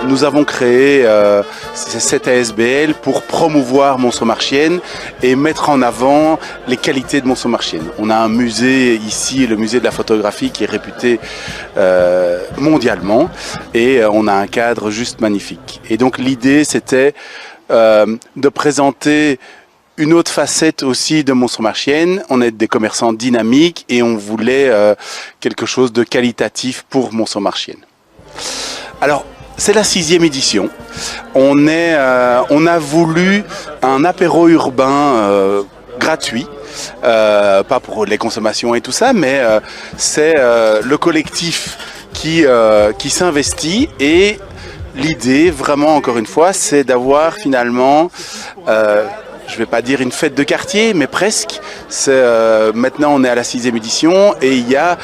nous avons créé cette ASBL pour promouvoir Mont-Saint-Marchienne et mettre en avant les qualités de Mont-Saint-Marchienne. On a un musée ici, le musée de la photographie, qui est réputé mondialement, et on a un cadre juste magnifique. Et donc l'idée, c'était de présenter une autre facette aussi de Mont-Saint-Marchienne. On est des commerçants dynamiques et on voulait quelque chose de qualitatif pour Mont-Saint-Marchienne. Alors, c'est la 6e édition. On a voulu un apéro urbain gratuit. Pas pour les consommations et tout ça, mais c'est le collectif qui s'investit, et l'idée, vraiment, encore une fois, c'est d'avoir finalement, je ne vais pas dire une fête de quartier, mais presque. Maintenant, on est à la 6e édition et il y a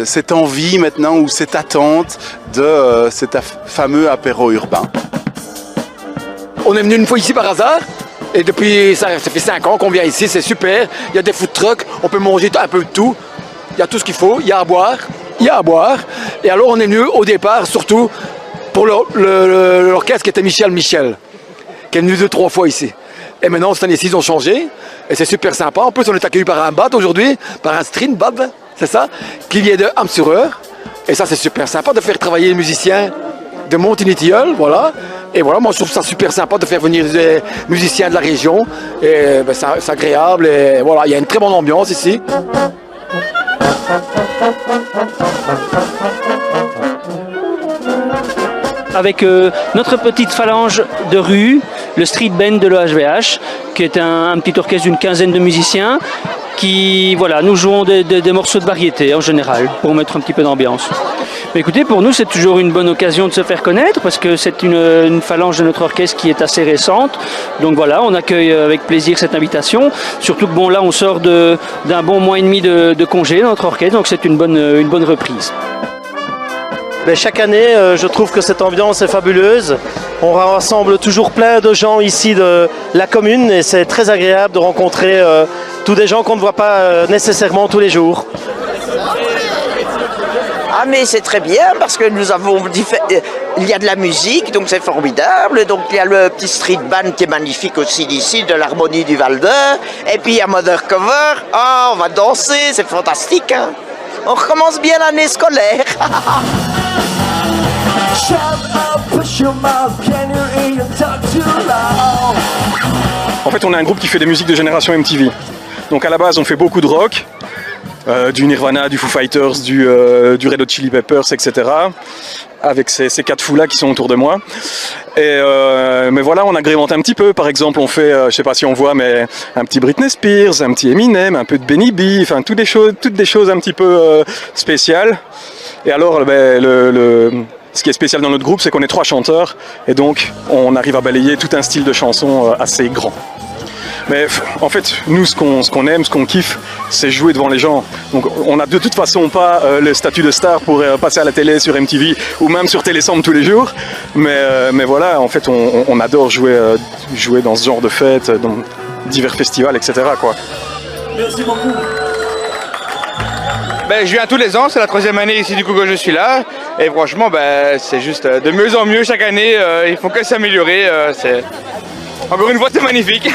cette envie maintenant, ou cette attente de cet fameux apéro urbain. On est venu une fois ici par hasard. Et depuis, ça fait 5 ans qu'on vient ici, c'est super. Il y a des food trucks, on peut manger un peu de tout. Il y a tout ce qu'il faut, il y a à boire. Et alors on est venu au départ, surtout pour l'orchestre qui était Michel, qui est venu 2-3 fois ici. Et maintenant, cette année-ci, ils ont changé. Et c'est super sympa. En plus, on est accueilli par un BAD aujourd'hui, par un street BAD, c'est ça, qui vient de Ham-sur-Eure. Et ça, c'est super sympa de faire travailler les musiciens de Montigny-Tilleul, voilà. Et voilà, moi je trouve ça super sympa de faire venir des musiciens de la région. Et ben, c'est agréable, et voilà, il y a une très bonne ambiance ici. Avec notre petite phalange de rue, le Street Band de l'OHVH, qui est un petit orchestre d'une quinzaine de musiciens, qui, voilà, nous jouons des morceaux de variété en général, pour mettre un petit peu d'ambiance. Mais écoutez, pour nous, c'est toujours une bonne occasion de se faire connaître, parce que c'est une phalange de notre orchestre qui est assez récente. Donc voilà, on accueille avec plaisir cette invitation. Surtout que bon, là, on sort d'un bon mois et demi de congé dans notre orchestre, donc c'est une bonne reprise. Mais chaque année, je trouve que cette ambiance est fabuleuse. On rassemble toujours plein de gens ici de la commune, et c'est très agréable de rencontrer tous des gens qu'on ne voit pas nécessairement tous les jours. Ah mais c'est très bien, parce que nous avons il y a de la musique, donc c'est formidable. Donc il y a le petit street band qui est magnifique aussi d'ici, de l'harmonie du Val d'Eur. Et puis il y a Mother Cover. Ah, on va danser, c'est fantastique, hein. On recommence bien l'année scolaire. En fait, on est un groupe qui fait des musiques de génération MTV. Donc à la base, on fait beaucoup de rock. Du Nirvana, du Foo Fighters, du Red Hot Chili Peppers, etc. Avec ces 4 fous-là qui sont autour de moi. Mais voilà, on agrémente un petit peu. Par exemple, on fait, je sais pas si on voit, mais un petit Britney Spears, un petit Eminem, un peu de Benny B, enfin toutes des choses un petit peu spéciales. Et alors, ce qui est spécial dans notre groupe, c'est qu'on est 3 chanteurs, et donc on arrive à balayer tout un style de chanson assez grand. Mais en fait, nous, ce qu'on aime, ce qu'on kiffe, c'est jouer devant les gens. Donc on n'a de toute façon pas le statut de star pour passer à la télé, sur MTV, ou même sur Télécentre tous les jours. Mais voilà, en fait, on adore jouer dans ce genre de fêtes, dans divers festivals, etc., quoi. Merci beaucoup. Ben, je viens tous les ans, c'est la 3e année ici du coup que je suis là. Et franchement, ben, c'est juste de mieux en mieux chaque année. Il faut que s'améliorer. Encore une fois, c'est magnifique.